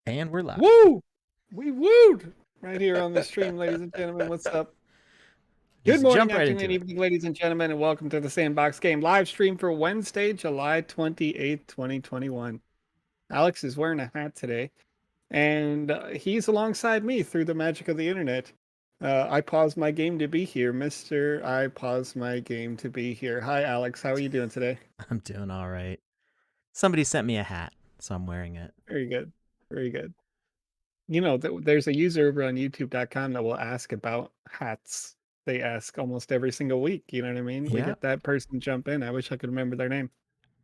And we're live. Woo! We wooed right here on the stream, ladies and gentlemen. What's up? Good Just morning, jump right afternoon, into it. evening, ladies and gentlemen, and welcome to the Sandbox Game live stream for Wednesday, July 28th, 2021. Alex is wearing a hat today, and he's alongside me through the magic of the internet. I paused my game to be here, Mr. I paused my game to be here. Hi, Alex. How are you doing today? I'm doing all right. Somebody sent me a hat, so I'm wearing it. Very good. Very good. You know, there's a user over on youtube.com that will ask about hats. They ask almost every single week. You know what I mean? We Yeah. get that person jump in. I wish I could remember their name.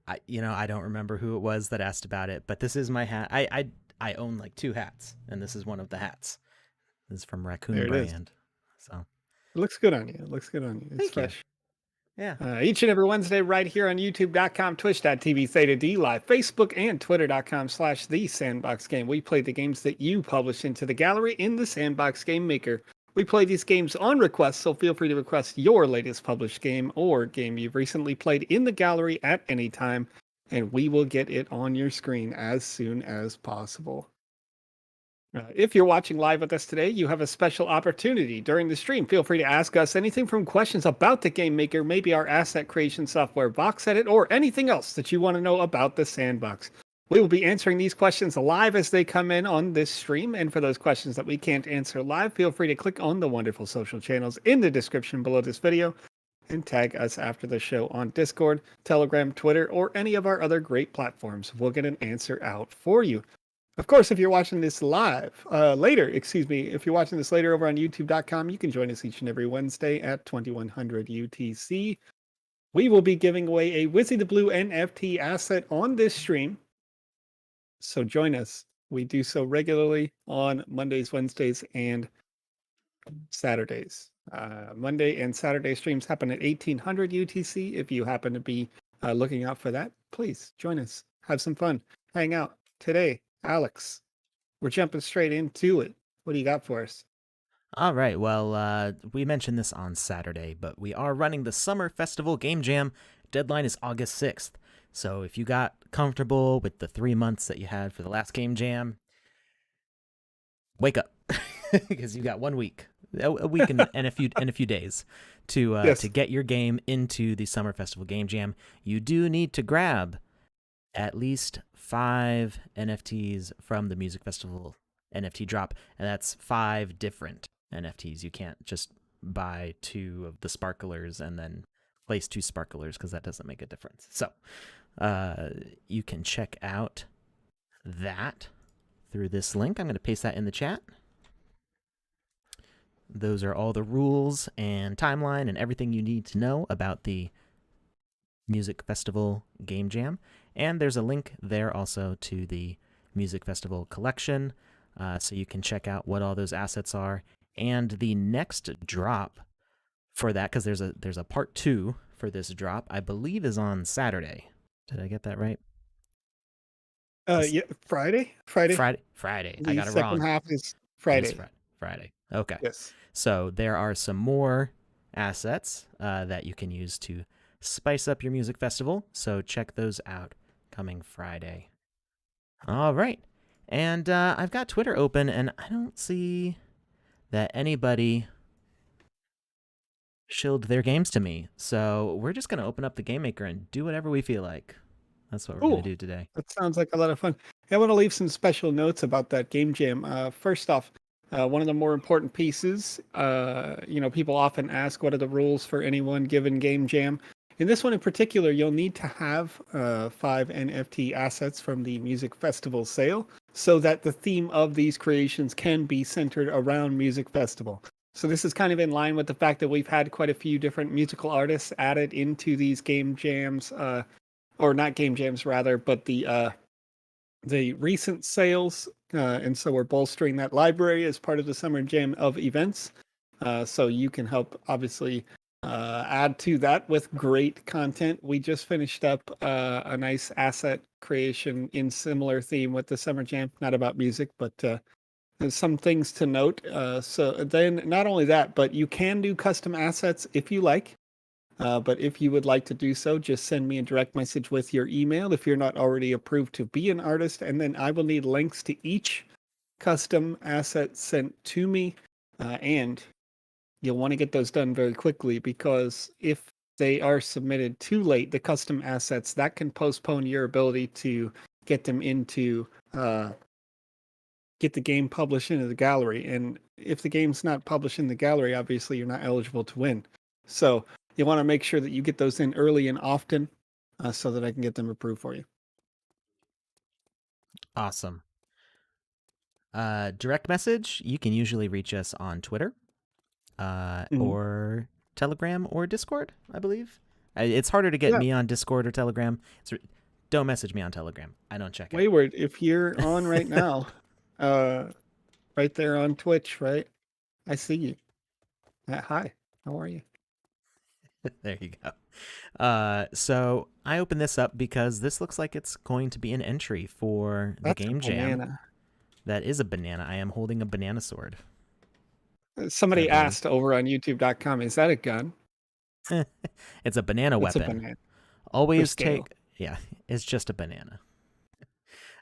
I don't remember who it was that asked about it, but this is my hat. I own like 2 hats, and this is one of the hats. This is from Raccoon There it is. Brand. So It looks good on you. It looks good on you. It's thank you. fresh. Yeah. Each and every Wednesday right here on youtube.com, twitch.tv, Theta D Live, Facebook, and twitter.com/the Sandbox Game. We play the games that you publish into the gallery in the Sandbox GameMaker. We play these games on request, so feel free to request your latest published game or game you've recently played in the gallery at any time, and we will get it on your screen as soon as possible. If you're watching live with us today, you have a special opportunity during the stream. Feel free to ask us anything from questions about the Game Maker, maybe our asset creation software, VoxEdit, or anything else that you want to know about the Sandbox. We will be answering these questions live as they come in on this stream. And for those questions that we can't answer live, feel free to click on the wonderful social channels in the description below this video and tag us after the show on Discord, Telegram, Twitter, or any of our other great platforms. We'll get an answer out for you. Of course, if you're watching this if you're watching this later over on youtube.com, you can join us each and every Wednesday at 2100 UTC. We will be giving away a Wizzy the Blue NFT asset on this stream. So join us. We do so regularly on Mondays, Wednesdays, and Saturdays. Monday and Saturday streams happen at 1800 UTC. If you happen to be looking out for that, please join us. Have some fun. Hang out. Today, Alex, we're jumping straight into it. What do you got for us? All right. Well, we mentioned this on Saturday, but we are running the Summer Festival Game Jam. Deadline is August 6th. So if you got comfortable with the 3 months that you had for the last Game Jam, wake up, because you got 1 week, a week and a few days to get your game into the Summer Festival Game Jam. You do need to grab at least 5 NFTs from the Music Festival NFT drop, and that's 5 different NFTs. You can't just buy 2 of the sparklers and then place 2 sparklers, because that doesn't make a difference. So you can check out that through this link. I'm going to paste that in the chat. Those are all the rules and timeline and everything you need to know about the Music Festival Game Jam. And there's a link there also to the Music Festival collection, so you can check out what all those assets are. And the next drop for that, because there's a part 2 for this drop, I believe is on Saturday. Did I get that right? Yeah, Friday. Friday. The I got it wrong. second half is Friday. It is Friday. Okay. Yes. So there are some more assets that you can use to spice up your music festival. So check those out coming Friday. All right. And I've got Twitter open, and I don't see that anybody shilled their games to me. So we're just going to open up the Game Maker and do whatever we feel like. That's what we're going to do today. That sounds like a lot of fun. I want to leave some special notes about that game jam. First off, one of the more important pieces, people often ask, what are the rules for any one given game jam? In this one in particular, you'll need to have 5 NFT assets from the Music Festival sale so that the theme of these creations can be centered around Music Festival. So this is kind of in line with the fact that we've had quite a few different musical artists added into these game jams, or not game jams rather, but the recent sales. And so we're bolstering that library as part of the Summer Jam of events. So you can help, obviously, add to that with great content. We just finished up a nice asset creation in similar theme with the Summer Jam, not about music, but there's some things to note. So then not only that, but you can do custom assets if you like. But if you would like to do so, just send me a direct message with your email if you're not already approved to be an artist, and then I will need links to each custom assets sent to me, and you'll want to get those done very quickly because if they are submitted too late, the custom assets, that can postpone your ability to get them into get the game published into the gallery. And if the game's not published in the gallery, obviously you're not eligible to win. So you want to make sure that you get those in early and often, so that I can get them approved for you. Awesome. Direct message, you can usually reach us on Twitter, Mhm. or Telegram or Discord, I believe. It's harder to get Yeah, me on Discord or Telegram. Don't message me on Telegram. I don't check it. Wayward, if you're on right now, uh, right there on Twitch, right? I see you. Hi, how are you? There you go. So I opened this up because this looks like it's going to be an entry for the That's a game jam. banana. That is a banana. I am holding a banana sword, I Somebody believe. asked over on youtube.com, is that a gun? It's a banana It's a weapon. banana for Always scale. yeah, it's just a banana.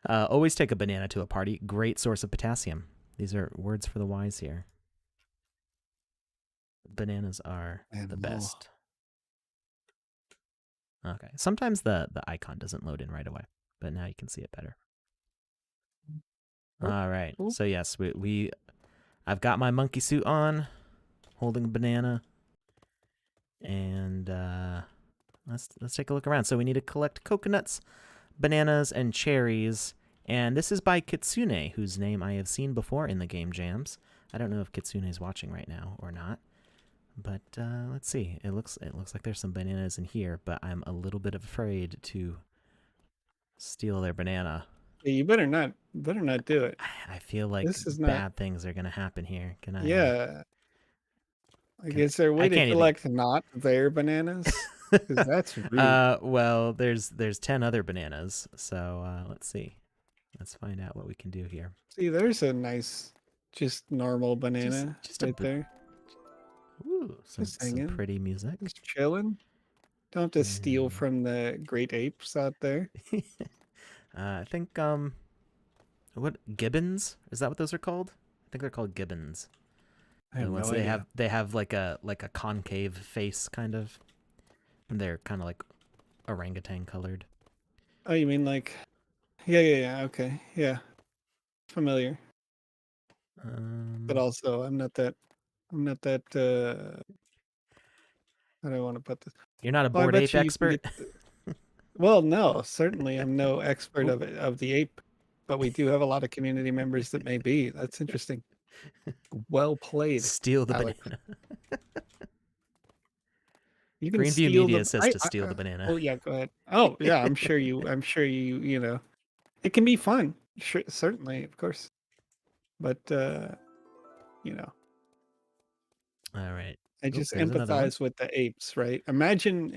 Always take a banana to a party. Great source of potassium. These are words for the wise here. Bananas are the Animal. best. Okay. Sometimes the icon doesn't load in right away, but now you can see it better. Oh, All right. cool. So yes, I've got my monkey suit on, holding a banana, and let's take a look around. So we need to collect coconuts, bananas, and cherries. And this is by Kitsune, whose name I have seen before in the game jams. I don't know if Kitsune is watching right now or not, but let's see. It looks like there's some bananas in here, but I'm a little bit afraid to steal their banana. Yeah, you better not do it. I feel like This is not. bad things are gonna happen here. Can I? Yeah, like, is there a I way to can't even. collect not their bananas? Because that's rude. Well, there's 10 other bananas, so let's see. Let's find out what we can do here. See, there's a nice, just normal Just banana just a right there. ooh, some Just hanging, pretty music. just chilling. Don't have to steal And, from the great apes out there. I think what gibbons? Is that what those are called? I think they're called gibbons. I have The ones no idea. they have like a concave face kind of. And they're kind of like orangutan colored. Oh, you mean like? Yeah. Okay, yeah, familiar. But also, I'm not that. I'm not that. How do I want to put this? You're not a Well, I bored bet ape you can expert. get. Well, no, certainly I'm no expert Ooh, of the ape, but we do have a lot of community members that may be. That's interesting. Well played, steal the Alex. banana. You can Greenview steal Media the. says to steal the banana. Oh yeah, go ahead. Oh yeah, I'm sure you. I'm sure you. You know, it can be fun. Sure, certainly, of course. But you know, All right. I Oh, just there's another one. empathize with the apes, right? Imagine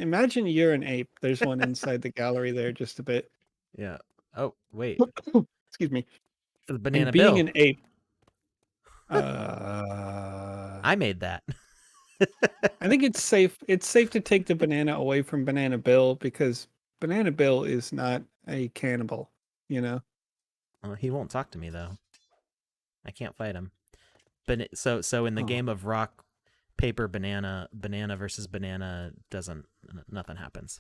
you're an ape. There's one inside the gallery there, just a bit. Yeah. Oh, wait. Excuse me. The And Banana being Bill. an ape, uh, I made that. I think it's safe. It's safe to take the banana away from Banana Bill because Banana Bill is not a cannibal. You know. He won't talk to me though. I can't fight him. But so in the Oh, game of rock, paper, banana, banana versus banana doesn't nothing happens.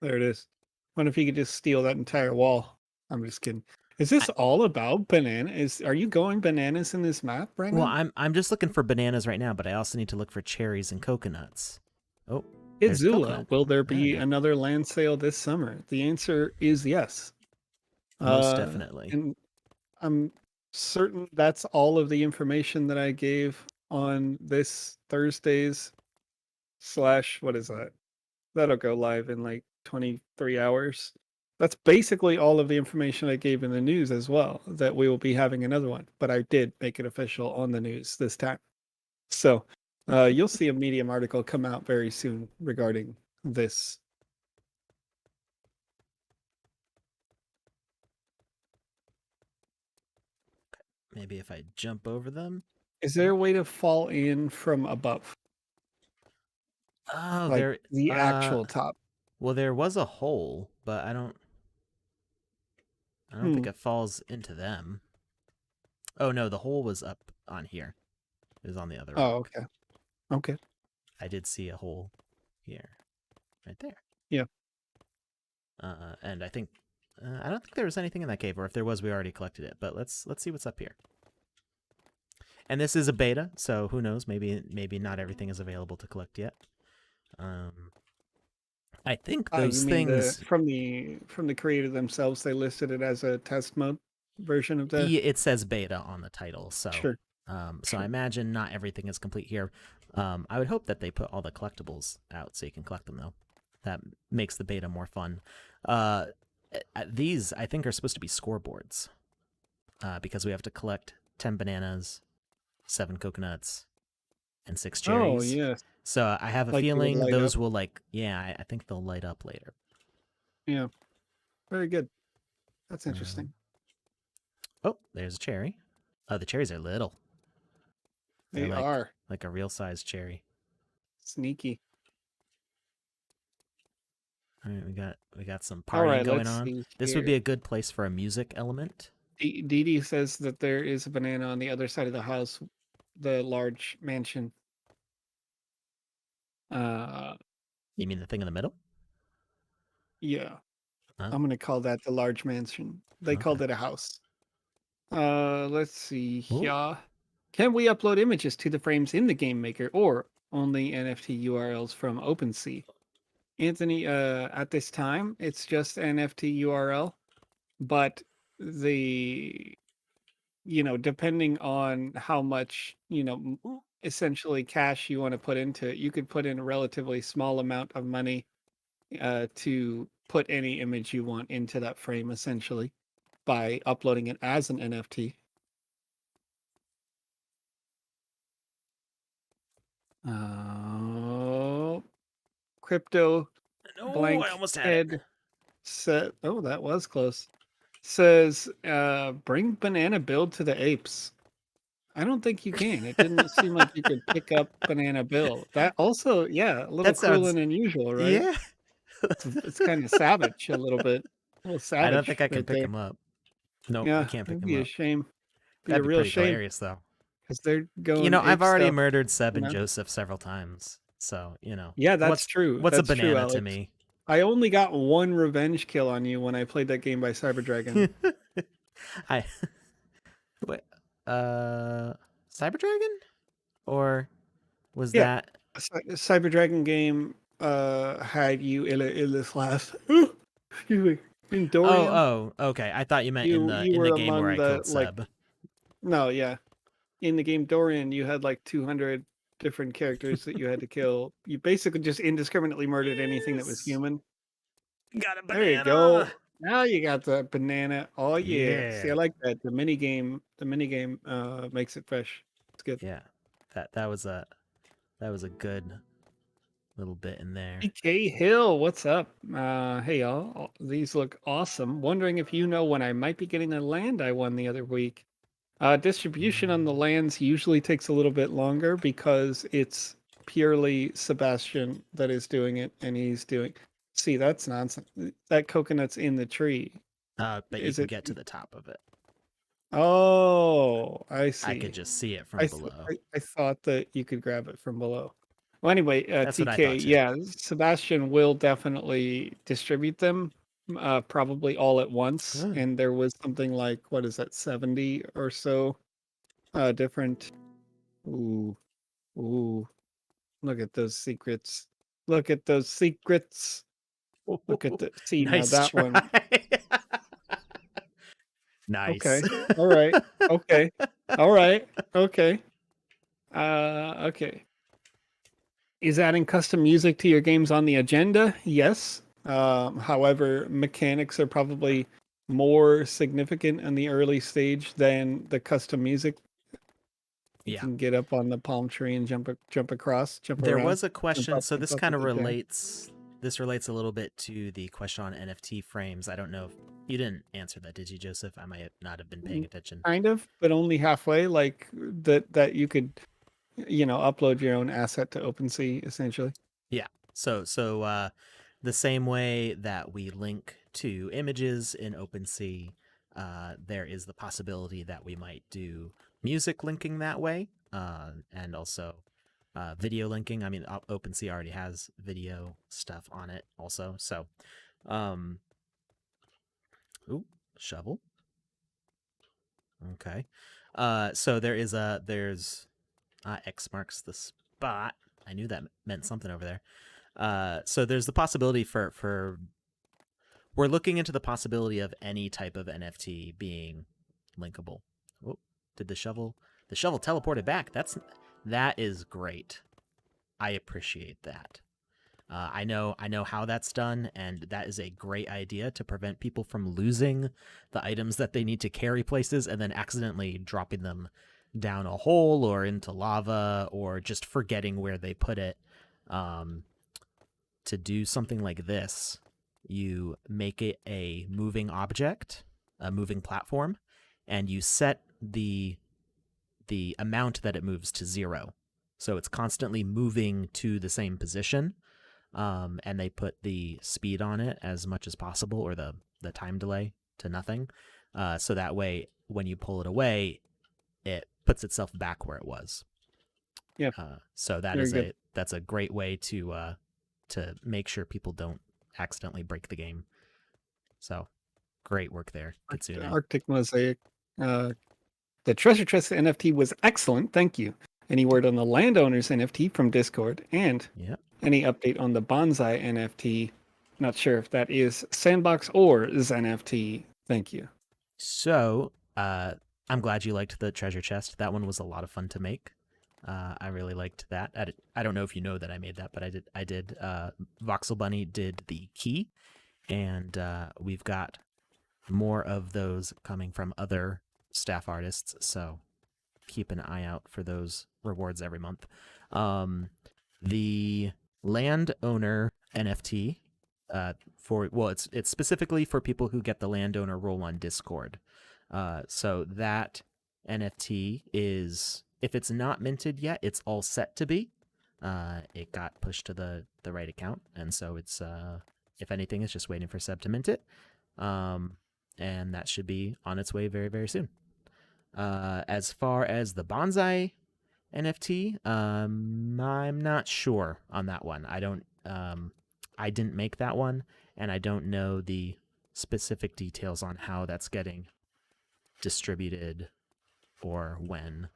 there it is. What if you could just steal that entire wall? I'm just kidding. Is I, this all about banana? Are you going bananas in this map right well, now? I'm just looking for bananas right now, but I also need to look for cherries and coconuts. Oh, there's a Itzula, coconut. will there be Okay, another land sale this summer? The answer is yes. most definitely. And I'm certain that's all of the information that I gave on this Thursday's slash, what is that? That'll go live in like 23 hours. That's basically all of the information I gave in the news as well, that we will be having another one. But I did make it official on the news this time. So you'll see a Medium article come out very soon regarding this. Maybe if I jump over them. Is there a way to fall in from above? Oh, Like there. the actual top? Well, there was a hole, but I don't think Hmm. it falls into them. Oh no, the hole was up on here. It was on the other Oh, rock. okay. Okay. I did see a hole here, right there. Yeah. And I don't think there was anything in that cave, or if there was, we already collected it. But let's see what's up here. And this is a beta, so who knows? Maybe not everything is available to collect yet. I think You those mean things. from the creator themselves? They listed it as a test mode version of the. It says beta on the title, so Sure. so I imagine not everything is complete here. I would hope that they put all the collectibles out so you can collect them though. That makes the beta more fun. These I think are supposed to be scoreboards because we have to collect 10 bananas, 7 coconuts, and 6 Oh cherries. yes. So I have a Like they would feeling light those up. will I think they'll light up later. Yeah. Very good. That's Um, interesting. oh, there's a cherry. Oh, the cherries are little. They're They are like a real size cherry. sneaky. All right, we got some All partying right, going let's on. see This would here. be a good place for a music element. Dee says that there is a banana on the other side of the house, the large mansion. Uh, You mean the thing in the middle? yeah. Oh, I'm gonna call that the large mansion. They okay. called it a house. Let's see Ooh. here. Can we upload images to the frames in the game maker or only NFT URLs from OpenSea? Anthony, at this time, it's just NFT URL, but the, depending on how much, essentially cash you want to put into it, you could put in a relatively small amount of money to put any image you want into that frame, essentially, by uploading it as an NFT. Oh, crypto No, I blank almost had it. head set. Oh, that was close. Says, bring banana build to the apes. I don't think you can. It didn't seem like you could pick up banana bill. That also, yeah, a little That cruel sounds and unusual, right? yeah. It's kind of savage, a little bit, a little I don't think savage I can right pick there. him up. Nope, I Yeah, can't pick it'd him be a up. shame. Be a That'd be real pretty shame hilarious though. because they're You going know, I've ape already stuff. murdered Seb You and know? Joseph several times. So, Yeah, that's true. what's a That's true, banana to Alex. me? I only got one revenge kill on you when I played that game by Cyberdragon. I wait, Cyber Dragon? Or was Yeah, that Cyberdragon game had you Illis last. Excuse me. In Oh, Dorian, okay. I thought you meant you in were the game where among I the killed like Seb. no, yeah. In the game Dorian, you had like 200 different characters that you had to kill. You basically just indiscriminately murdered anything that was Yes. human. Got a There you banana. go. Now you got the banana. Oh yeah. See, I Yeah. like that. The mini game makes it fresh. It's good. Yeah. That was a good little bit in there. PK Hill, what's up? Hey y'all. These look awesome. Wondering if you know when I might be getting the land I won the other week. Distribution on the Mm. lands usually takes a little bit longer because it's purely Sebastian that is doing it, and he's doing. See, that's nonsense. That coconut's in the tree. But you Is can it? get to the top of it. Oh, I I could see. just see it from I, th- below. I thought that you could grab it from below. Well, anyway, That's what I TK, thought too. yeah, Sebastian will definitely distribute them, probably all at once. Huh. And there was something like, what is that, 70 or so different. Ooh, ooh, look at those secrets. Look at those secrets. Look at the, see now Nice that try. one. Nice. Okay. All right. Okay. All right. Okay. Okay. Is adding custom music to your games on the agenda? Yes. However, mechanics are probably more significant in the early stage than the custom music. You Yeah. can get up on the palm tree and jump across, jump There around, was a question, so jump this up kind with of the giant. relates this relates a little bit to the question on NFT frames. I don't know if you didn't answer that, did you, Joseph? I might not have been paying attention. Kind of, but only halfway. Like that you could, upload your own asset to OpenSea essentially. Yeah. The same way that we link to images in OpenSea, there is the possibility that we might do music linking that way, and also video linking. I mean, OpenSea already has video stuff on it also. So, ooh, shovel. Okay. So there's X marks the spot. I knew that meant something over there. So there's the possibility for we're looking into the possibility of any type of NFT being linkable. Oh, did the shovel teleported back? That is great. I appreciate that. I know how that's done, and that is a great idea to prevent people from losing the items that they need to carry places and then accidentally dropping them down a hole or into lava or just forgetting where they put it. To do something like this, you make it a moving object, a moving platform, and you set the amount that it moves to 0. So it's constantly moving to the same position. And they put the speed on it as much as possible, or the time delay to nothing. So that way, when you pull it away, it puts itself back where it was. Yeah. So that's a great way to make sure people don't accidentally break the game. So great work there, Kitsune. Arctic Mosaic. The Treasure Chest NFT was excellent. Thank you. Any word on the Landowners NFT from Discord? And any update on the Bonsai NFT? Not sure if that is Sandbox or is NFT. Thank you. So I'm glad you liked the treasure chest. That one was a lot of fun to make. I really liked that. I don't know if you know that I made that, but I did. Voxel Bunny did the key, and we've got more of those coming from other staff artists. So keep an eye out for those rewards every month. The landowner NFT it's specifically for people who get the landowner role on Discord. So that NFT is, if it's not minted yet, it's all set to be. It got pushed to the right account, and so it's if anything, it's just waiting for Seb to mint it. And that should be on its way very, very soon. As far as the Bonsai NFT, I'm not sure on that one. I didn't make that one, and I don't know the specific details on how that's getting distributed or when.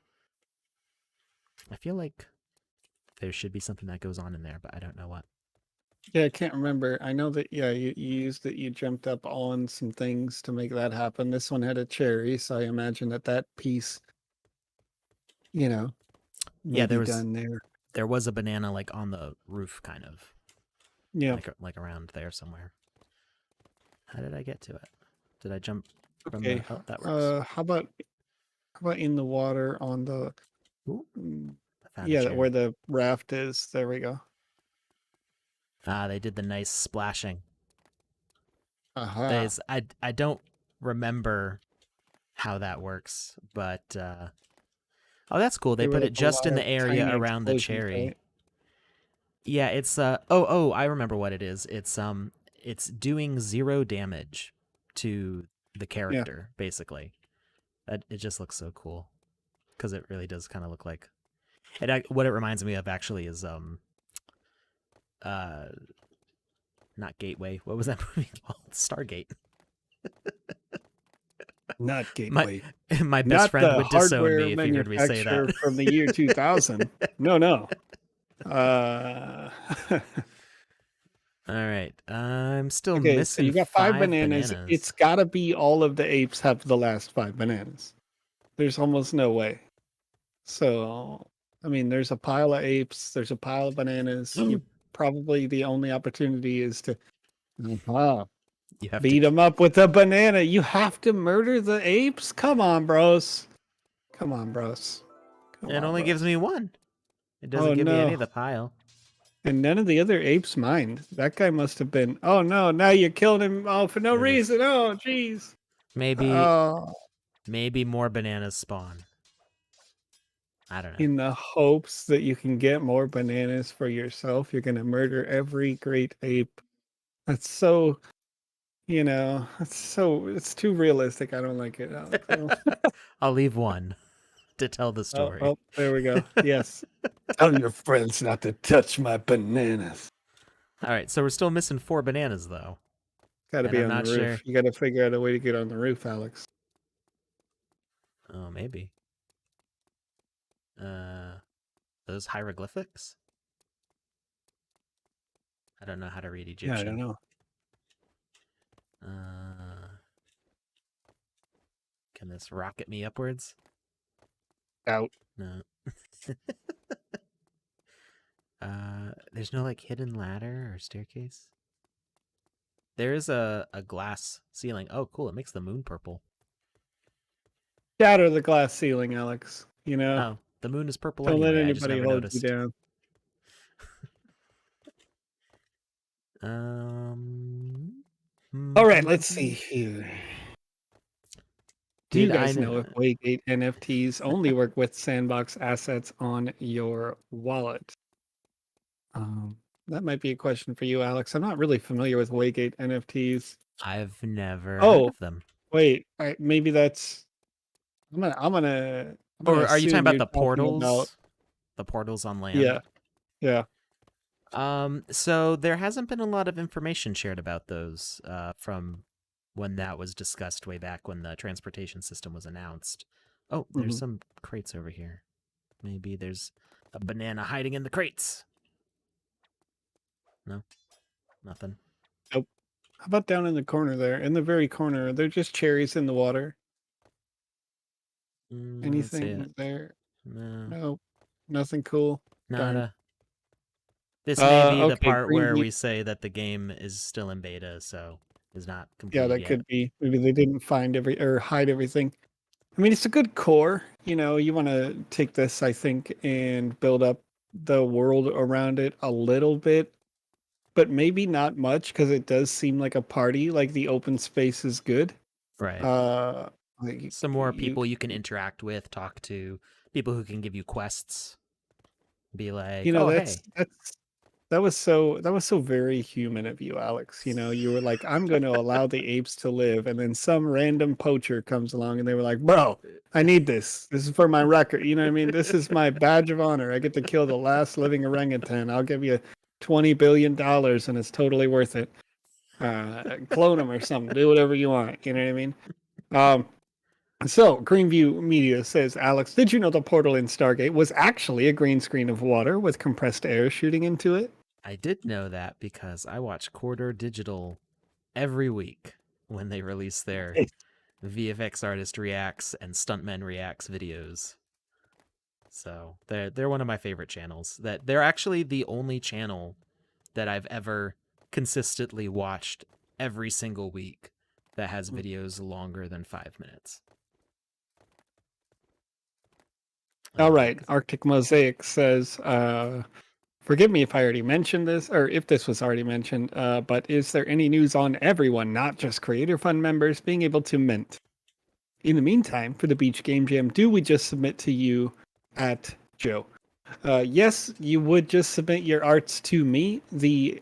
I feel like there should be something that goes on in there, but I don't know what. Yeah, I can't remember. I know that, you used it, you jumped up on some things to make that happen. This one had a cherry, so I imagine that piece, done there. There was a banana like on the roof, kind of. Yeah. Like around there somewhere. How did I get to it? Did I jump from Okay. the... Oh, that works. How about in the water on the... Ooh, where the raft is. There we go. They did the nice splashing. Uh-huh. I don't remember how that works, but oh, that's cool. They put it just in the area around the cherry. Right? Yeah, it's I remember what it is. It's doing 0 damage to the character, basically. It just looks so cool because it really does kind of look like what it reminds me of actually is not Gateway. What was that movie called? Stargate. Not Gateway. My best friend would disown me if he heard me say that. From the year 2000. No. All right. I'm still missing. So you got 5 bananas. It's got to be all of the apes have the last 5 bananas. There's almost no way. So, I mean, there's a pile of apes. There's a pile of bananas. Probably the only opportunity is to beat them up with a banana. You have to murder the apes? Come on, bros. It only gives me 1. It doesn't give me any of the pile. And none of the other apes mind. That guy must have been... Oh, no. Now you killed him for no reason. Oh, jeez. Maybe more bananas spawn. I don't know. In the hopes that you can get more bananas for yourself, you're going to murder every great ape. That's so... it's too realistic. I don't like it, Alex. I'll leave one to tell the Oh, story. oh, there we go. Yes. Tell your friends not to touch my bananas. All right, so we're still missing 4 bananas though, Got to and be I'm on the not sure. roof. You got to figure out a way to get on the roof, Alex. Oh, maybe. Those hieroglyphics? I don't know how to read Yeah, I don't Egyptian. know. Can this rocket me upwards? Out. No. There's no like hidden ladder or staircase. There is a glass ceiling. Oh, cool! It makes the moon purple. Shatter the glass ceiling, Alex. Oh, the moon is purple Don't let anyway. I just anybody never hold you noticed. down. All right, let's see here. Do you Did I guys know if Waygate NFTs only work with Sandbox assets on your wallet? That might be a question for you, Alex. I'm not really familiar with Waygate NFTs. I've never heard Oh, of them. wait, maybe that's. I'm gonna Or are you talking assume about you're the talking about. portals? The portals on Yeah, land? yeah. So there hasn't been a lot of information shared about those from when that was discussed way back when the transportation system was announced. Oh, there's Mm-hmm. some crates over here. Maybe there's a banana hiding in the crates. No, nothing. Nope. How about down in the corner there? In the very corner, they're just cherries in the water. I don't see it. Anything there? No, No, nothing cool. Darn. nada. This may be the Okay, part where Greenview. we say that the game is still in beta, so is not Yeah, completed that yet. could be. Maybe they didn't find or hide everything. I mean, it's a good core. You want to take this, I think, and build up the world around it a little bit, but maybe not much because it does seem like a party. Like the open space is good. Right. Uh, like Some more people you can interact with, talk to, people who can give you quests. Be like, oh, hey. that was so very human of you, Alex. You were like, I'm going to allow the apes to live, and then some random poacher comes along, and they were like, bro, I need this. This is for my record. You know what I mean? This is my badge of honor. I get to kill the last living orangutan. I'll give you $20 billion, and it's totally worth it. Clone him or something. Do whatever you want. You know what I mean? Um, so, Greenview Media says, Alex, did you know the portal in Stargate was actually a green screen of water with compressed air shooting into it? I did know that because I watch Corridor Digital every week when they release their VFX artist reacts and stuntmen reacts videos. So they're one of my favorite channels. That they're actually the only channel that I've ever consistently watched every single week that has videos longer than 5 minutes. All right. Arctic Mosaic says, forgive me if I already mentioned this, or if this was already mentioned, but is there any news on everyone, not just Creator Fund members, being able to mint? In the meantime, for the Beach Game Jam, do we just submit to you at Joe? Yes, you would just submit your arts to me. The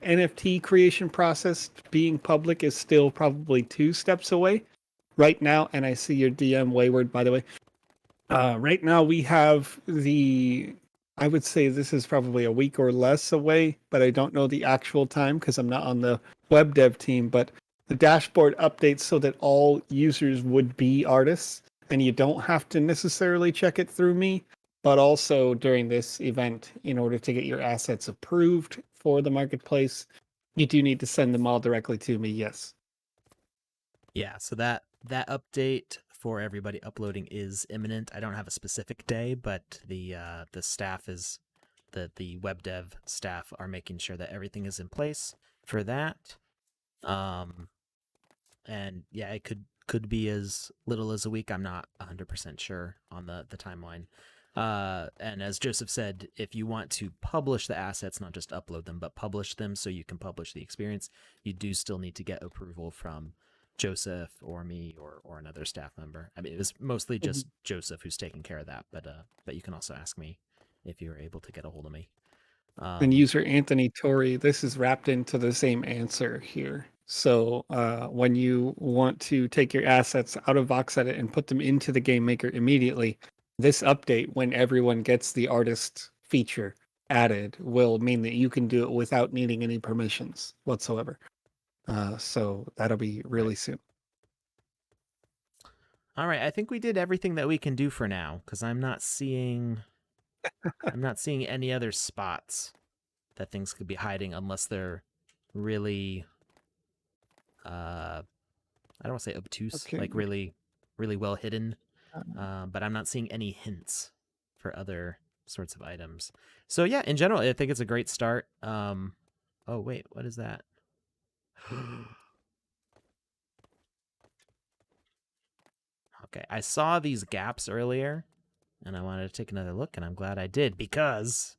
NFT creation process being public is still probably 2 steps away right now. And I see your DM wayward, by the way. Right now we have I would say this is probably a week or less away, but I don't know the actual time because I'm not on the web dev team, but the dashboard updates so that all users would be artists and you don't have to necessarily check it through me, but also during this event, in order to get your assets approved for the marketplace, you do need to send them all directly to me. Yes. Yeah, so that update for everybody uploading is imminent. I don't have a specific day, but the staff is the web dev staff are making sure that everything is in place for that. And yeah, it could be as little as a week. I'm not 100% sure on the timeline. And as Joseph said, if you want to publish the assets, not just upload them, but publish them so you can publish the experience, you do still need to get approval from Joseph or me or another staff member. I mean, it was mostly just Joseph who's taking care of that, but you can also ask me if you're able to get a hold of me. And user Anthony Torrey, this is wrapped into the same answer here. So when you want to take your assets out of VoxEdit and put them into the GameMaker immediately, this update, when everyone gets the artist feature added, will mean that you can do it without needing any permissions whatsoever. So that'll be Right. really soon. All right, I think we did everything that we can do for now because I'm not seeing any other spots that things could be hiding unless they're really I don't want to say obtuse, Okay. like really well hidden. Uh, But I'm not seeing any hints for other sorts of items. So yeah, in general, I think it's a great start. Oh wait, what is that? Okay, I saw these gaps earlier, and I wanted to take another look, and I'm glad I did because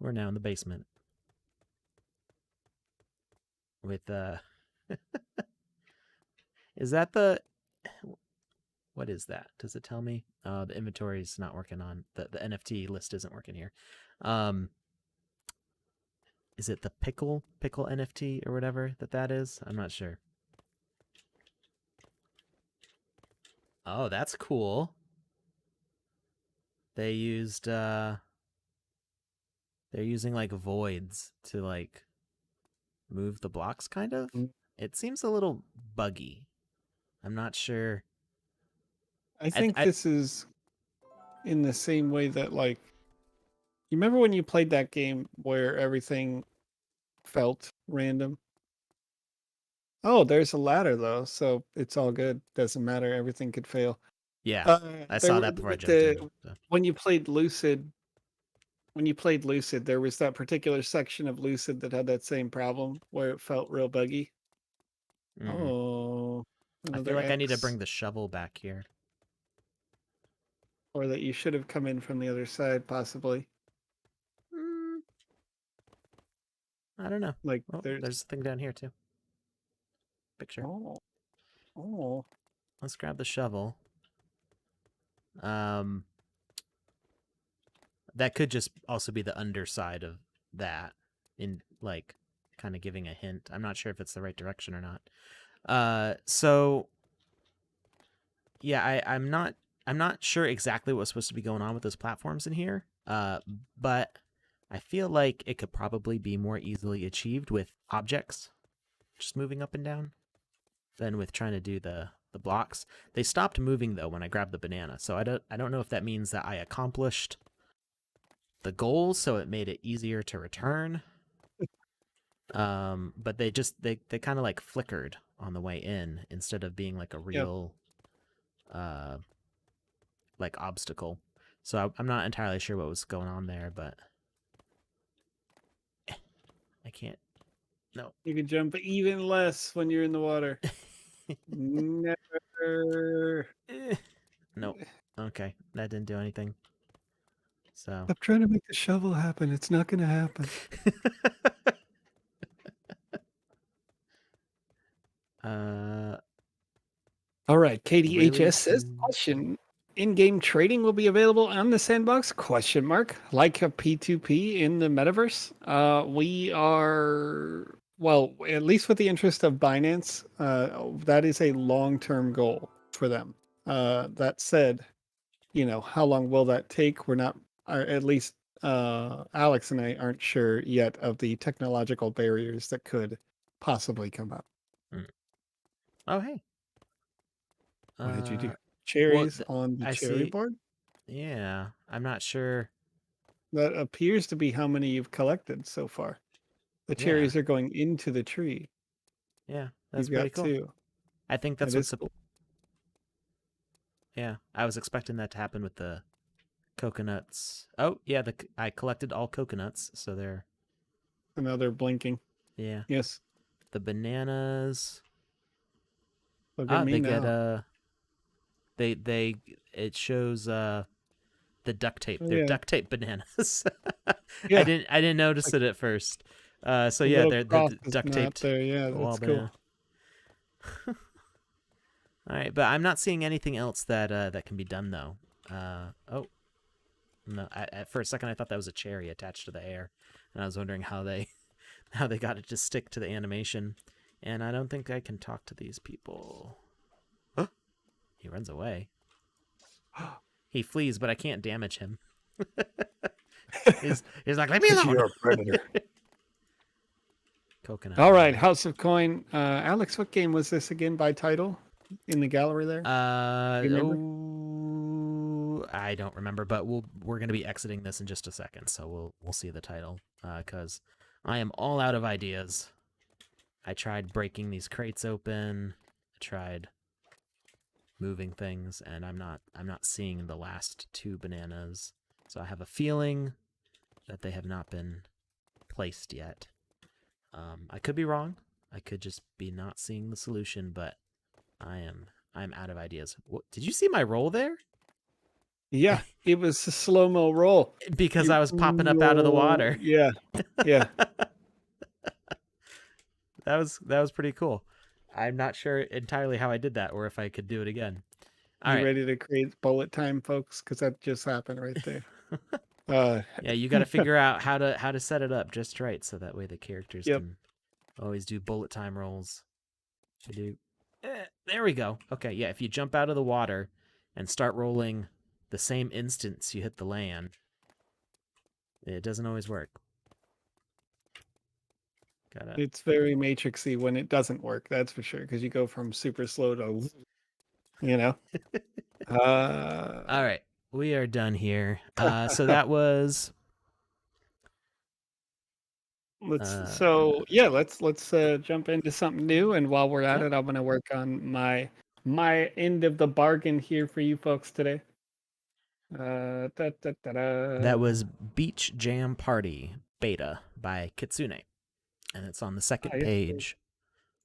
we're now in the basement with is that the what is that? Does it tell me? The inventory is not working on the NFT list isn't working here. Um, is it the pickle NFT or whatever that is? I'm not sure. Oh, that's cool. They used they're using like voids to like move the blocks kind of. It seems a little buggy. I'm not sure. I I, think I this is in the same way that, like, you remember when you played that game where everything felt random? Oh, there's a ladder though, so it's all good. Doesn't matter. Everything could fail. yeah, I There saw were that before I jumped in. So. when you played Lucid, there was that particular section of Lucid that had that same problem where it felt real buggy. Mm-hmm. Oh, I feel another like I need to X. bring the shovel back here. Or that you should have come in from the other side, possibly. Mm, I don't know. Like Oh, there's there's a thing down here too. Picture. oh oh Let's grab the shovel. Um, that could just also be the underside of that, in like kind of giving a hint. I'm not sure if it's the right direction or not. So yeah, I'm not sure exactly what's supposed to be going on with those platforms in here. But I feel like it could probably be more easily achieved with objects just moving up and down than with trying to do the blocks. They stopped moving though when I grabbed the banana, so I don't know if that means that I accomplished the goals, so it made it easier to return. But they kind of like flickered on the way in instead of being like a yep. real uh like obstacle. So I'm not entirely sure what was going on there, but I can't. No. You can jump even less when you're in the water. Never. Nope. Okay, that didn't do anything. So. Stop trying to make the shovel happen. It's not going to happen. uh, All right, really KDHS says soon. question. In-game trading will be available on the Sandbox? Question mark. Like a P2P in the metaverse? We are, well, at least with the interest of Binance, that is a long-term goal for them. That said, how long will that take? We're not, at least Alex and I aren't sure yet of the technological barriers that could possibly come up. Mm. Oh hey. What did you do? Well, Cherries on the I cherry see. board? Yeah, I'm not sure. That appears to be how many you've collected so far. The Yeah, cherries are going into the tree. yeah, that's You've pretty got cool. two. I think That that's is what's. cool. Yeah, I was expecting that to happen with the coconuts. Oh yeah, I collected all coconuts, so they're Another blinking. yeah. Yes. The bananas. Look at Ah, me they get now. they it shows the duct tape. Oh They're yeah. duct tape bananas. Yeah. I didn't notice Like it at first. So the yeah, little they're cross is duct not taped there. Yeah, wall that's cool. banana. All right, but I'm not seeing anything else that can be done though. Oh no! For a second, I thought that was a cherry attached to the air, and I was wondering how they Now they got to just stick to the animation. And I don't think I can talk to these people. He runs away. He flees, but I can't damage him. He's like, leave me alone. You're a predator. Coconut. All right, House of Coin. Alex, what game was this again by title in the gallery there? I don't remember, but we're gonna be exiting this in just a second, so we'll see the title because I am all out of ideas. I tried breaking these crates open. I tried moving things, and I'm not seeing the last 2 bananas. So I have a feeling that they have not been placed yet. I could be wrong. I could just be not seeing the solution, but I'm out of ideas. Did you see my roll there? Yeah, it was a slow-mo roll. Because I was popping up out of the water. Yeah, yeah. That was pretty cool. I'm not sure entirely how I did that or if I could do it again. All right. Ready to create bullet time, folks? Because that just happened right there. Yeah, you got to figure out how to set it up just right so that way the characters can always do bullet time rolls. There we go. Okay, yeah, if you jump out of the water and start rolling the same instance you hit the land, it doesn't always work. It's very Matrixy when it doesn't work, that's for sure, because you go from super slow to, All right, we are done here. So that was. Let's jump into something new, and while we're at it, I'm gonna work on my end of the bargain here for you folks today. That was Beach Jam Party Beta by Kitsune, and it's on the second page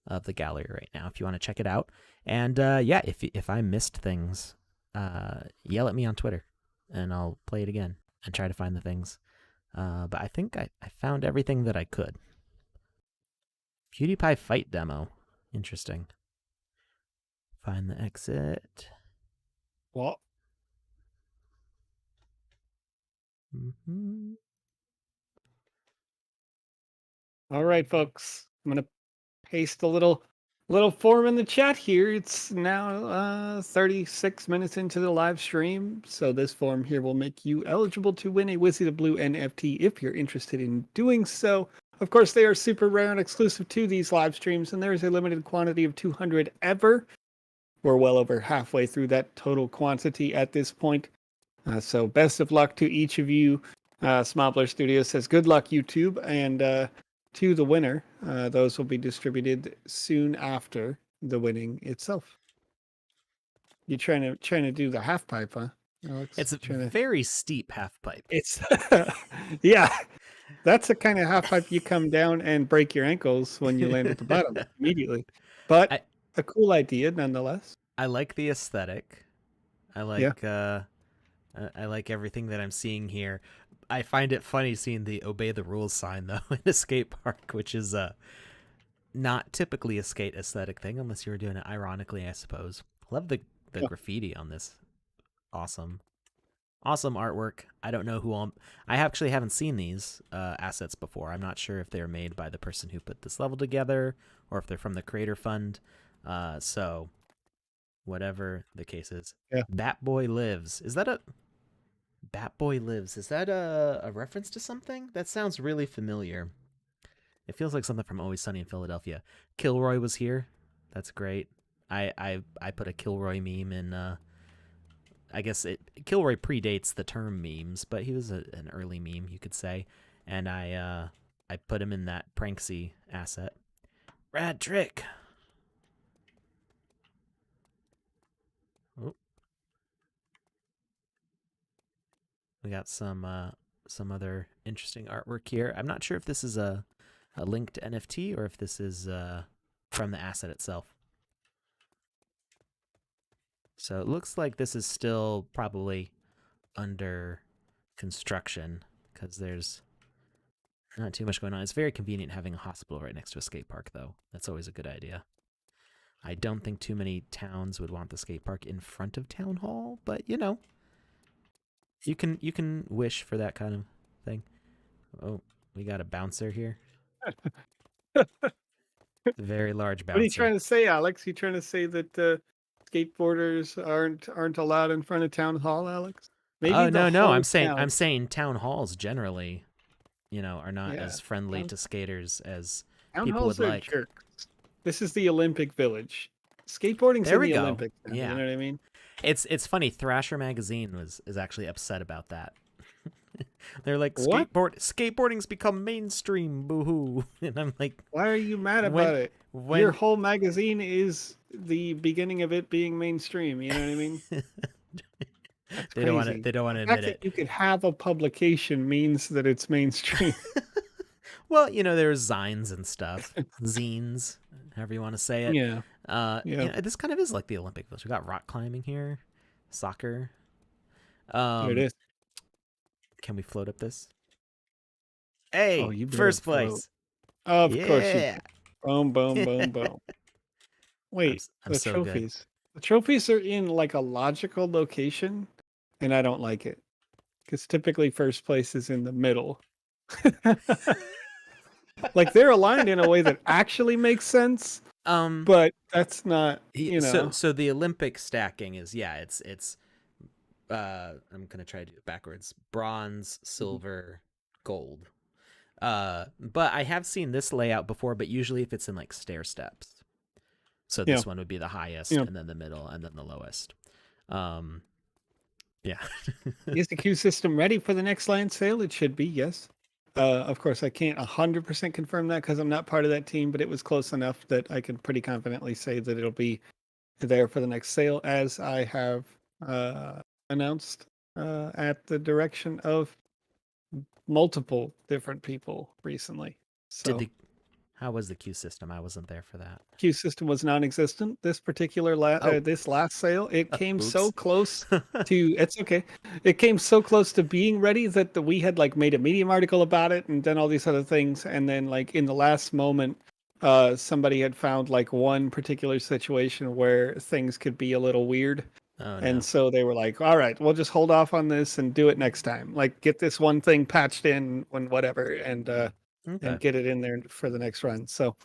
of the gallery right now if you want to check it out. And if I missed things, yell at me on Twitter and I'll play it again and try to find the things. But I think I found everything that I could. PewDiePie fight demo. Interesting. Find the exit. What? Mm-hmm. All right, folks. I'm gonna paste a little form in the chat here. It's now 36 minutes into the live stream, so this form here will make you eligible to win a Wizzy the Blue NFT if you're interested in doing so. Of course, they are super rare and exclusive to these live streams, and there is a limited quantity of 200 ever. We're well over halfway through that total quantity at this point. So best of luck to each of you. Smobbler Studios says, good luck, YouTube, and to the winner. Those will be distributed soon after the winning itself. You're trying to do the half pipe, huh, Alex? It's a very steep half pipe. It's yeah, that's the kind of half pipe you come down and break your ankles when you land at the bottom immediately. But a cool idea nonetheless. I like the aesthetic. I like I like everything that I'm seeing here. I find it funny seeing the obey the rules sign though in a skate park, which is not typically a skate aesthetic thing unless you were doing it ironically, I suppose. Love the graffiti on this. Awesome artwork. I don't know I actually haven't seen these assets before. I'm not sure if they're made by the person who put this level together or if they're from the creator fund. So whatever the case is. Yeah. Bat Boy Lives. Is that a reference to something? That sounds really familiar. It feels like something from Always Sunny in Philadelphia. Kilroy was here. That's great. I put a Kilroy meme in. I guess Kilroy predates the term memes, but he was an early meme, you could say. And I put him in that Pranksy asset. Rad trick. Oh. We got some other interesting artwork here. I'm not sure if this is a linked NFT or if this is from the asset itself. So it looks like this is still probably under construction because there's not too much going on. It's very convenient having a hospital right next to a skate park, though. That's always a good idea. I don't think too many towns would want the skate park in front of town hall, but you know, you can wish for that kind of thing. Oh, we got a bouncer here. Very large What are you bouncy. trying to say, Alex? You trying to say that skateboarders aren't allowed in front of town hall, Alex? Maybe Oh the no, I'm whole saying town. town halls generally, are not Yeah, as friendly town, to skaters as town people would halls are like. jerks. This is the Olympic Village. Skateboarding's There in we the go. Olympics now. You Yeah. know what I mean? It's funny. Thrasher magazine is actually upset about that. They're like What? skateboarding's become mainstream. Boo hoo! And I'm like, Why are you mad when about it? Your when whole magazine is the beginning of it being mainstream. You know what I mean? That's crazy. they don't want The to admit fact that it. you could have a publication means that it's mainstream. Well, there's zines and stuff, zines, however you want to say it. Yeah, yeah. This kind of is like the Olympic Village. We got rock climbing here, soccer. There it Um, is. can we float up this? Oh, Hey, you better first float. place. Of course you Yeah. can. Boom, boom, boom, boom. Wait, I'm the so good. trophies. The trophies are in like a logical location, and I don't like it because typically first place is in the middle. Like they're aligned in a way that actually makes sense, Um, but that's not, you know. so the Olympic stacking is it's I'm gonna try to do it backwards: bronze, Mhm. silver, gold. But I have seen this layout before, but usually if it's in like stair steps. So Yeah, this one would be the highest, yeah. and then the middle, and then the lowest. Um, yeah. Is the queue system ready for the next land sale? It should be, yes. Of course, I can't 100% confirm that because I'm not part of that team, but it was close enough that I could pretty confidently say that it'll be there for the next sale, as I have announced at the direction of multiple different people recently. Did So the How was the queue system? I wasn't there for that. queue system was non-existent this particular Oh, this last sale. It came so oops. close to it's okay. It came so close to being ready that we had like made a Medium article about it and done all these other things, and then like in the last moment somebody had found like one particular situation where things could be a little weird. Oh And no. so they were like, all right, we'll just hold off on this and do it next time. Like get this one thing patched in when whatever and Okay. get it in there for the next run. So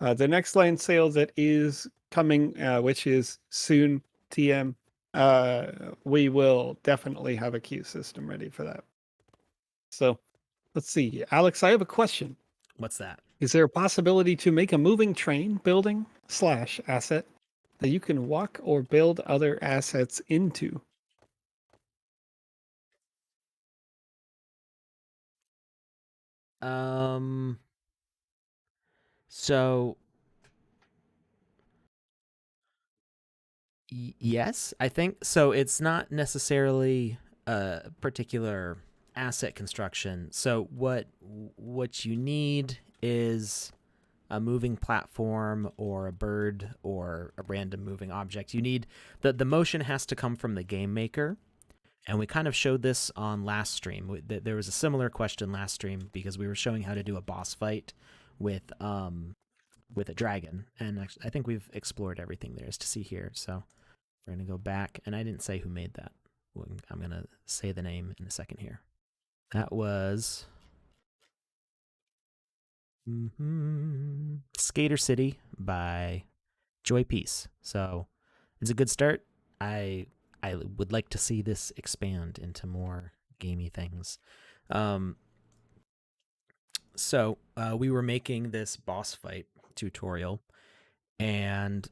the next land sale that is coming, which is soon, TM, we will definitely have a queue system ready for that. So let's see. Alex, I have a question. What's that? Is there a possibility to make a moving train building / asset that you can walk or build other assets into? Um. So yes, I think so. It's not necessarily a particular asset construction. So what you need is a moving platform or a bird or a random moving object. You need the motion has to come from the game maker. And we kind of showed this on last stream. There was a similar question last stream because we were showing how to do a boss fight with a dragon, and actually, I think we've explored everything there is to see here. So we're gonna go back, and I didn't say who made that. I'm gonna say the name in a second here. That was Skater City by Joy Peace. So it's a good start. I would like to see this expand into more gamey things. Um, we were making this boss fight tutorial, and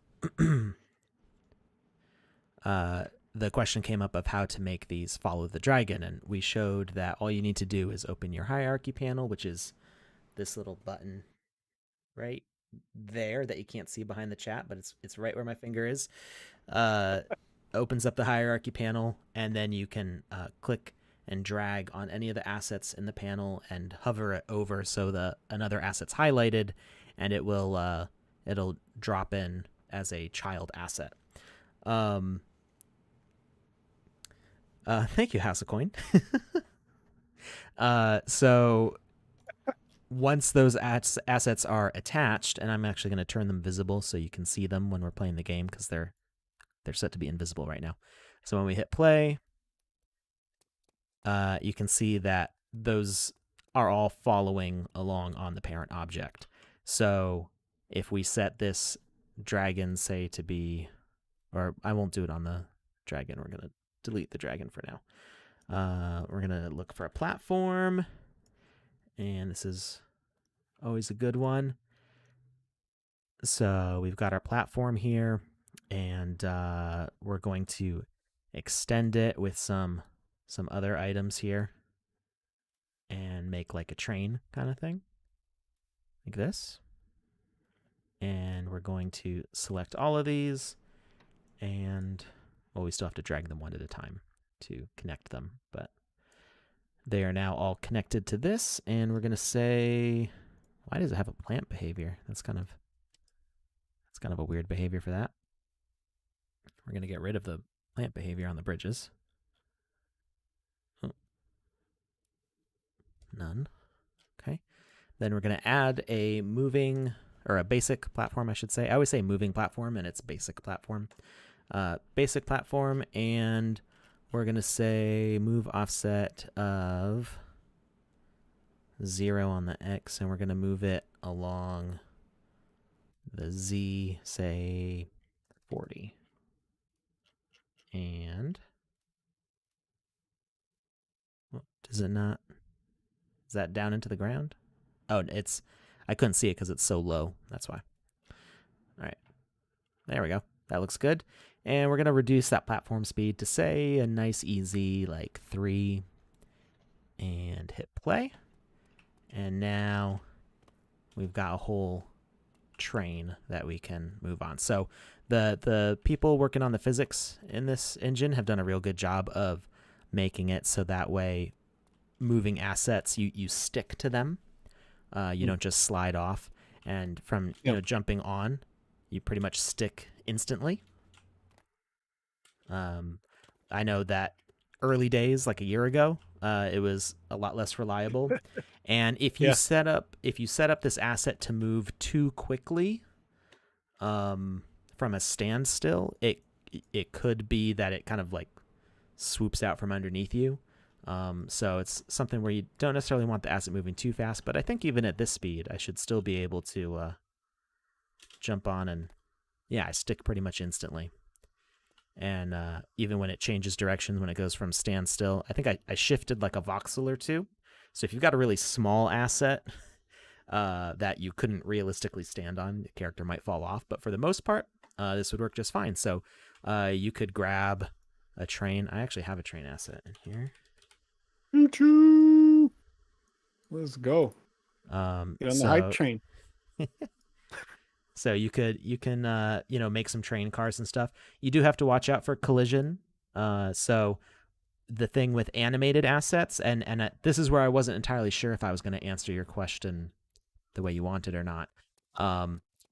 the question came up of how to make these follow the dragon, and we showed that all you need to do is open your hierarchy panel, which is this little button right there that you can't see behind the chat, but it's right where my finger is. Uh, Opens up the hierarchy panel, and then you can click and drag on any of the assets in the panel and hover it over so another asset's highlighted, and it'll drop in as a child asset. Thank you, House of Coin. So once those assets are attached, and I'm actually going to turn them visible so you can see them when we're playing the game because they're set to be invisible right now. So when we hit play, you can see that those are all following along on the parent object. So if we set this dragon, say, to be, or I won't do it on the dragon. We're going to delete the dragon for now. We're going to look for a platform, and this is always a good one. So we've got our platform here, and we're going to extend it with some other items here and make like a train kind of thing, like this. And we're going to select all of these, and, well, we still have to drag them one at a time to connect them, but they are now all connected to this, and we're going to say, why does it have a plant behavior? That's kind of a weird behavior for that. We're going to get rid of the plant behavior on the bridges. Oh. None. Okay. Then we're going to add a moving, or a basic platform, I should say. I always say moving platform, and it's basic platform. Basic platform, and we're going to say move offset of 0 on the X, and we're going to move it along the Z, say 40. And does it not? Is that down into the ground? Oh, I couldn't see it because it's so low. That's why. All right. There we go. That looks good. And we're going to reduce that platform speed to, say, a nice easy like 3, and hit play. And now we've got a whole train that we can move on. So the people working on the physics in this engine have done a real good job of making it so that way moving assets, you stick to them. You don't just slide off. And from jumping on, you pretty much stick instantly. I know that early days, like a year ago, it was a lot less reliable. And if you set up this asset to move too quickly from a standstill, it could be that it kind of like swoops out from underneath you. So it's something where you don't necessarily want the asset moving too fast, but I think even at this speed, I should still be able to jump on, and I stick pretty much instantly. And even when it changes direction, when it goes from standstill, I think I shifted like a voxel or two. So if you've got a really small asset that you couldn't realistically stand on, the character might fall off. But for the most part, this would work just fine. So you could grab a train. I actually have a train asset in here. Let's go. Get on the hype train. So you can make some train cars and stuff. You do have to watch out for collision. So the thing with animated assets, and this is where I wasn't entirely sure if I was going to answer your question the way you wanted or not.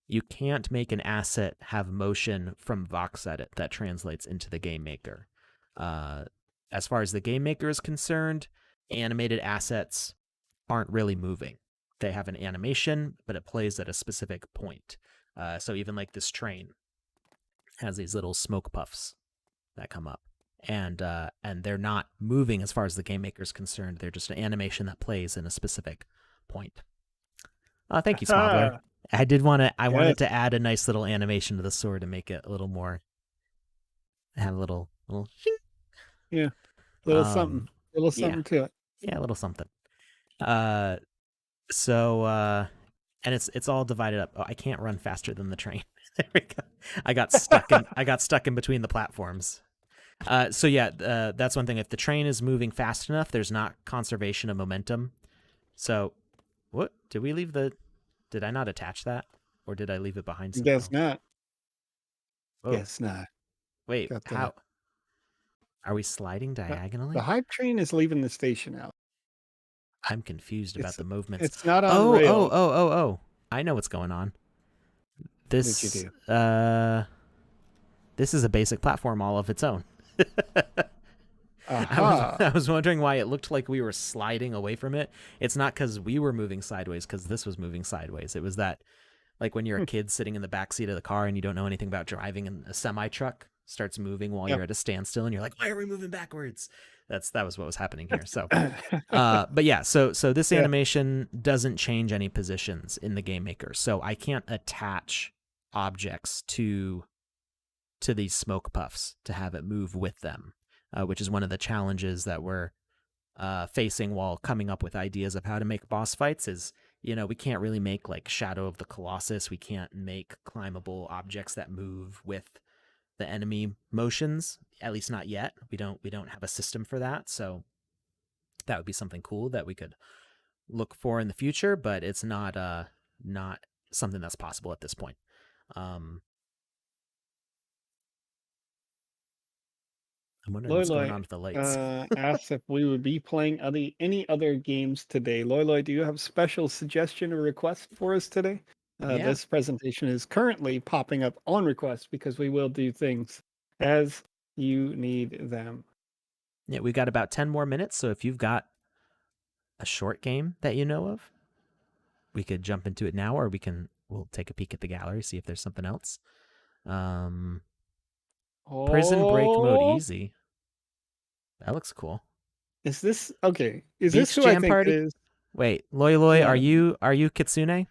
You can't make an asset have motion from VoxEdit that translates into the GameMaker. As far as the GameMaker is concerned, animated assets aren't really moving. They have an animation, but it plays at a specific point. So even like this train has these little smoke puffs that come up, and they're not moving as far as the GameMaker is concerned. They're just an animation that plays in a specific point. Thank you, Smobbler. I wanted to add a nice little animation to the sword to make it a little more, have a little something to it. Yeah, a little something. And it's all divided up. Oh, I can't run faster than the train. There we go. I got stuck in between the platforms. That's one thing. If the train is moving fast enough, there's not conservation of momentum. So, what did we leave Did I not attach that, or did I leave it behind something? Guess not. Whoa. Guess not. Wait, how? Are we sliding diagonally? The hype train is leaving the station out. I'm confused about the movements. It's not on rail. Oh. I know what's going on. This, What'd you do? This is a basic platform all of its own. I was wondering why it looked like we were sliding away from it. It's not because we were moving sideways, because this was moving sideways. It was that, like when you're a kid sitting in the back seat of the car and you don't know anything about driving, and a semi truck starts moving while you're at a standstill, and you're like, why are we moving backwards? that was what was happening here. So, but yeah, so this Yeah. animation doesn't change any positions in the GameMaker, so I can't attach objects to these smoke puffs to have it move with them, which is one of the challenges that we're facing while coming up with ideas of how to make boss fights. Is we can't really make like Shadow of the Colossus. We can't make climbable objects that move with the enemy motions, at least not yet. We don't have a system for that, so that would be something cool that we could look for in the future, but it's not something that's possible at this point. I'm wondering Loy what's going Loy on with the lights. asks if we would be playing any other games today. Loy Loy, do you have special suggestion or request for us today? Yeah. This presentation is currently popping up on request because we will do things as you need them. Yeah, we got about 10 more minutes, so if you've got a short game that you know of, we could jump into it now, or we'll take a peek at the gallery, see if there's something else. Prison Break mode Oh, easy. That looks cool. is this okay? Is this Beach who I Jam think it Party? is? Wait, Loy Loy, are No, you Kitsune?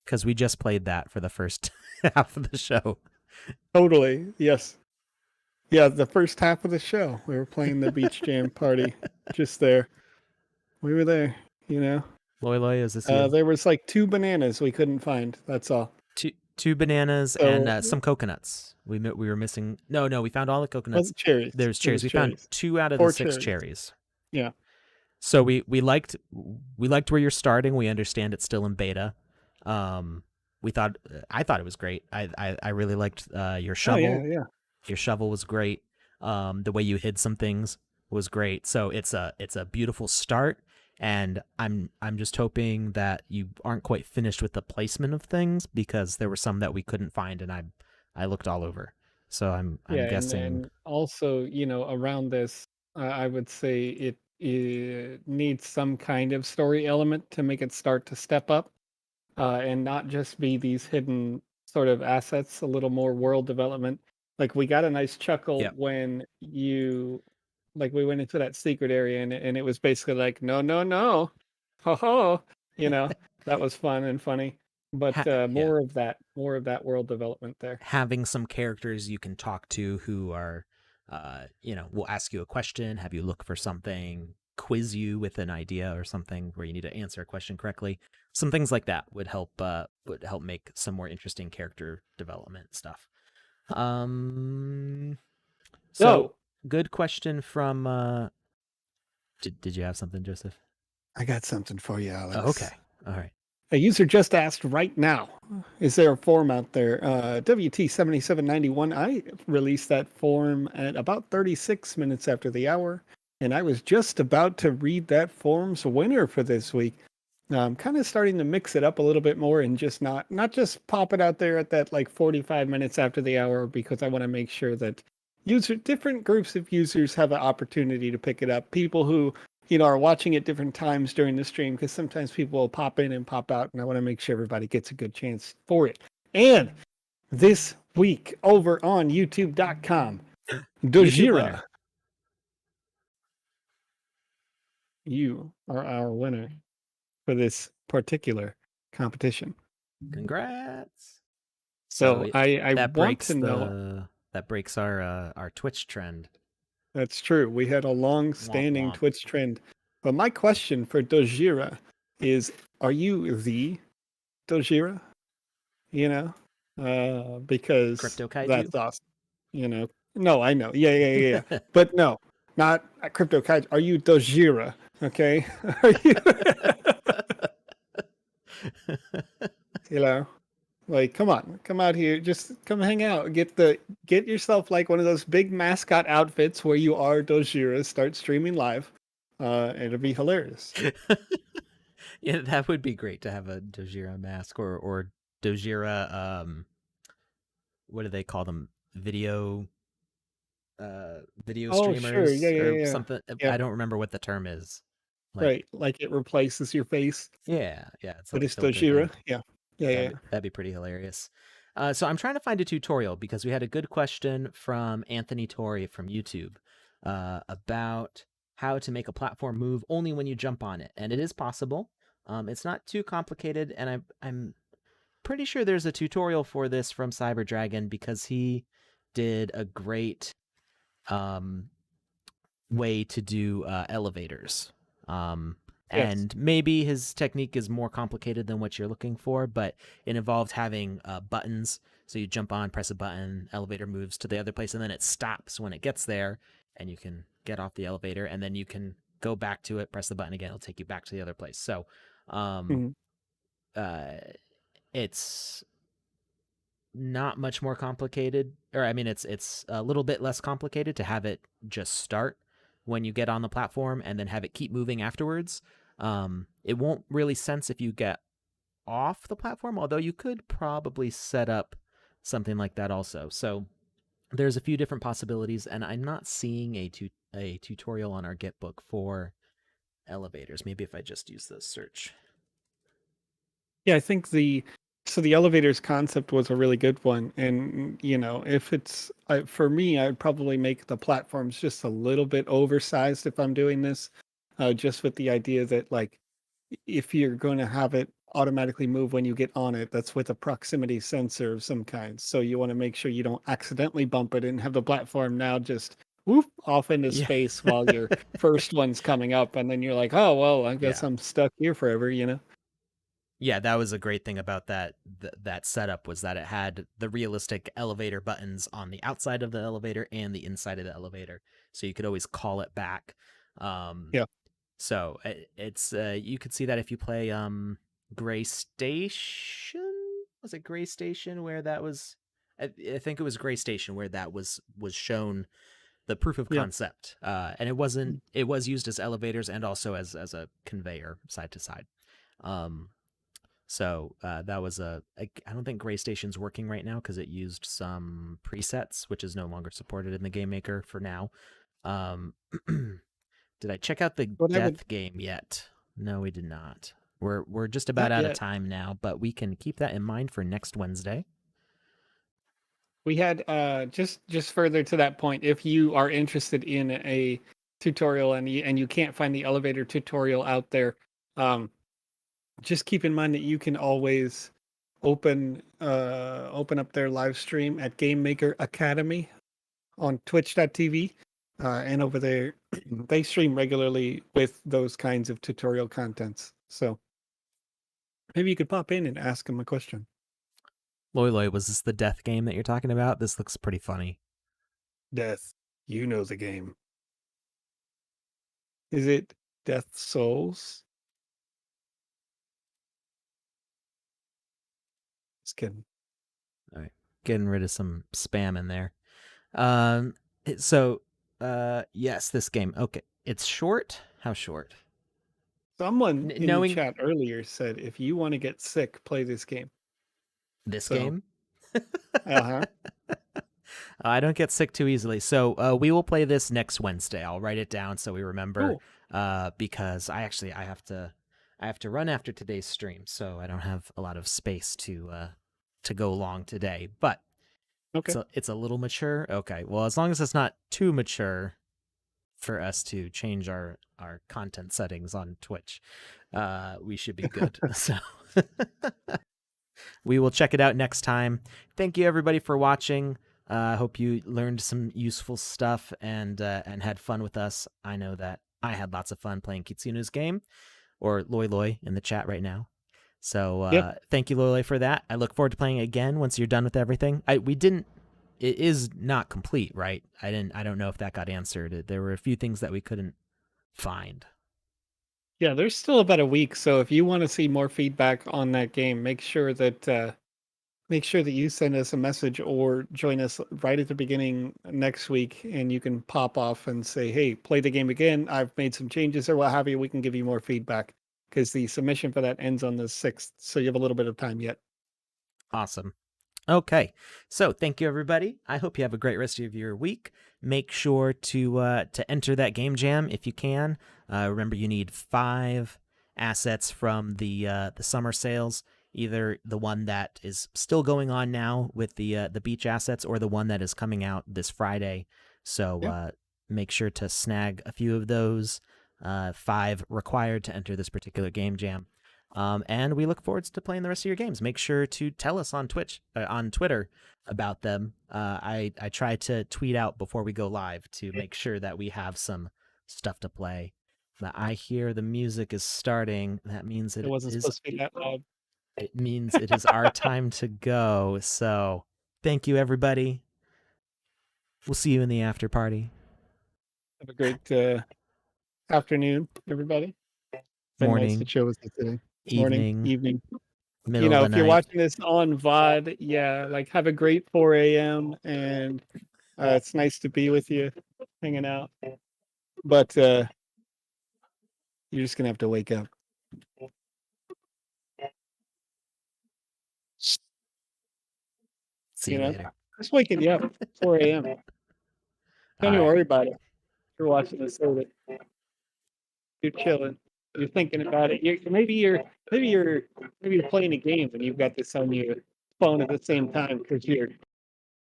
Because we just played that for the first half of the show. totally. Yes. Yeah, the first half of the show, we were playing the Beach Jam Party just there. We were there, you know. Loy Loy, is this you? There was like 2 bananas we couldn't find. That's all. Two bananas and So, some coconuts. We were missing. No, we found all the well, coconuts. cherries. There's It cherries. was We found cherries. 2 out of the 4 6 cherries. cherries. Yeah. So we liked where you're starting. We understand it's still in beta. I thought it was great. I really liked your Oh shovel. yeah, yeah. Your shovel was great. The way you hid some things was great. So it's a beautiful start, and I'm just hoping that you aren't quite finished with the placement of things, because there were some that we couldn't find, and I looked all over. So I'm Yeah, guessing. and also, around this, I would say it needs some kind of story element to make it start to step up. And not just be these hidden sort of assets, a little more world development. Like we got a nice chuckle Yep. when like we went into that secret area and it was basically like, no, no, no, ho ho, you know, that was fun and funny. But Yeah. more of that world development there. Having some characters you can talk to who are, will ask you a question, have you look for something, quiz you with an idea or something where you need to answer a question correctly. Some things like that would help make some more interesting character development stuff. So So good question from. Did you have something, Joseph? I got something for you, Oh, Alex. okay. All right. A user just asked right now, is there a form out there? WT7791, I released that form at about 36 minutes after the hour, and I was just about to read that form's winner for this week. Now I'm kind of starting to mix it up a little bit more and just not just pop it out there at that like 45 minutes after the hour, because I want to make sure that different groups of users have an opportunity to pick it up. People who are watching at different times during the stream, because sometimes people will pop in and pop out, and I want to make sure everybody gets a good chance for it. And this week over on youtube.com, YouTube winner. Dojira, you are our winner for this particular competition. Congrats. So I that want breaks to know. our Twitch trend. That's true. We had a Womp long-standing womp. Twitch trend. But my question for Dojira is, are you the Dojira? Because Crypto Kaiju. that's awesome. No, I know. Yeah. But no, not Crypto Kaiju. Are you Dojira? Okay. Are you, you know, like, come on, come out here, just come hang out. Get yourself like one of those big mascot outfits where you are Dojira. Start streaming live. It'll be hilarious. Yeah, that would be great to have a Dojira mask, or Dojira. What do they call them? Video Oh, sure. streamers or Yeah. something. Yeah, I don't remember what the term is. Like, right. Like it replaces your face, yeah, it's but like a it's filter thing. Dojira. Yeah. That'd be pretty hilarious. So I'm trying to find a tutorial, because we had a good question from Anthony Torrey from YouTube. about how to make a platform move only when you jump on it, and it is possible. It's not too complicated, and I'm pretty sure there's a tutorial for this from Cyber Dragon because he did a great um, way to do elevators. Um, Yes. and maybe his technique is more complicated than what you're looking for, but it involved having buttons. So you jump on, press a button, elevator moves to the other place, and then it stops when it gets there, and you can get off the elevator, and then you can go back to it, press the button again, it'll take you back to the other place. So um, Mhm. uh, it's not much more complicated, or I mean it's a little bit less complicated to have it just start when you get on the platform and then have it keep moving afterwards. It won't really sense if you get off the platform, although you could probably set up something like that also. So there's a few different possibilities, and I'm not seeing a tutorial on our Git book for elevators. Maybe if I just use the search. Yeah, I think the elevators concept was a really good one, and if it's for me, I'd probably make the platforms just a little bit oversized if I'm doing this, just with the idea that like if you're going to have it automatically move when you get on it, that's with a proximity sensor of some kind. So you want to make sure you don't accidentally bump it and have the platform now just whoop off into Yeah. space while your first one's coming up, and then you're like, oh well, I guess Yeah. I'm stuck here forever. Yeah, that was a great thing about that setup was that it had the realistic elevator buttons on the outside of the elevator and the inside of the elevator, so you could always call it back. Um, Yeah. so it's you could see that if you play Gray Station. Was it Gray Station where that was? I think it was Gray Station where that was shown the proof of Yeah. concept, and it was used as elevators and also as a conveyor side to side. Um, so that was I don't think Gray Station's working right now because it used some presets, which is no longer supported in the GameMaker for now. Um, did I check out the What I would Death game yet? No, we did not. We're just about Not out of yet. time now, but we can keep that in mind for next Wednesday. We had just further to that point, if you are interested in a tutorial and you can't find the elevator tutorial out there, um, just keep in mind that you can always open up their live stream at Game Maker Academy on twitch.tv. And over there they stream regularly with those kinds of tutorial contents. So maybe you could pop in and ask them a question. Loy, was this the Death game that you're talking about? This looks pretty funny. Death, you know the game. Is it Death Souls? Just kidding. All right, getting rid of some spam in there. Um, so yes, this game. Okay, it's short. How short? Someone in the Knowing chat earlier said if you want to get sick, play this game. this So, game, uh-huh. I don't get sick too easily. So we will play this next Wednesday. I'll write it down so we remember. Cool. Because I have to run after today's stream, so I don't have a lot of space to go long today. But Okay. it's a little mature. Okay, well as long as it's not too mature for us to change our content settings on Twitch, we should be good. So we will check it out next time. Thank you everybody for watching. I hope you learned some useful stuff and had fun with us. I know that I had lots of fun playing Kitsune's game, or Loy in the chat right now. So Yep. thank you, Loy, for that. I look forward to playing again once you're done with everything. We didn't. It is not complete, right? I don't know if that got answered. There were a few things that we couldn't find. Yeah, there's still about a week, so if you want to see more feedback on that game, make sure that you send us a message or join us right at the beginning next week, and you can pop off and say, "Hey, play the game again. I've made some changes or what have you." We can give you more feedback because the submission for that ends on the 6th, so you have a little bit of time yet. Awesome. Okay, so thank you everybody. I hope you have a great rest of your week. Make sure to enter that game jam if you can. Remember, you need 5 assets from the summer sales, either the one that is still going on now with the beach assets, or the one that is coming out this Friday. So Yeah. make sure to snag a few of those. 5 required to enter this particular game jam. And we look forward to playing the rest of your games. Make sure to tell us on Twitter about them. I try to tweet out before we go live to make sure that we have some stuff to play. But I hear the music is starting. That means It wasn't supposed to be that loud. It means it is our time to go. So thank you, everybody. We'll see you in the after party. Have a great afternoon, everybody. Been Morning. nice to chill with you today. Evening. Evening. Middle of the If night. you're watching this on VOD, yeah, like have a great 4 a.m. and it's nice to be with you, hanging out. But you're just gonna have to wake up. See you later. Just waking you up 4 a.m. Don't even worry about it. You're watching this later. You're chilling. You're thinking about it. Maybe you're playing a game and you've got this on your phone at the same time because you're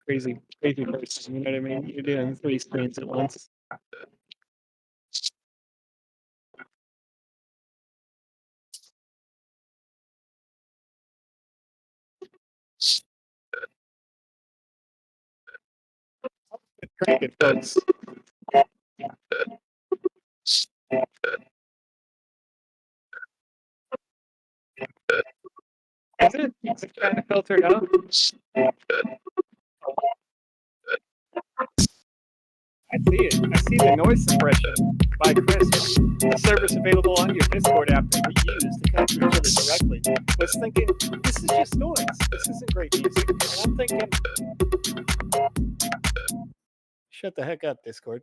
crazy person. You know what I mean? You're doing 3 screens at once. Good folks. Is it kind of filtered out? I see it. I see the noise suppression by Chris. The service available on your Discord app that we use to connect to each other directly. I was thinking, this is just noise. This isn't great music. And I'm thinking, shut the heck up, Discord.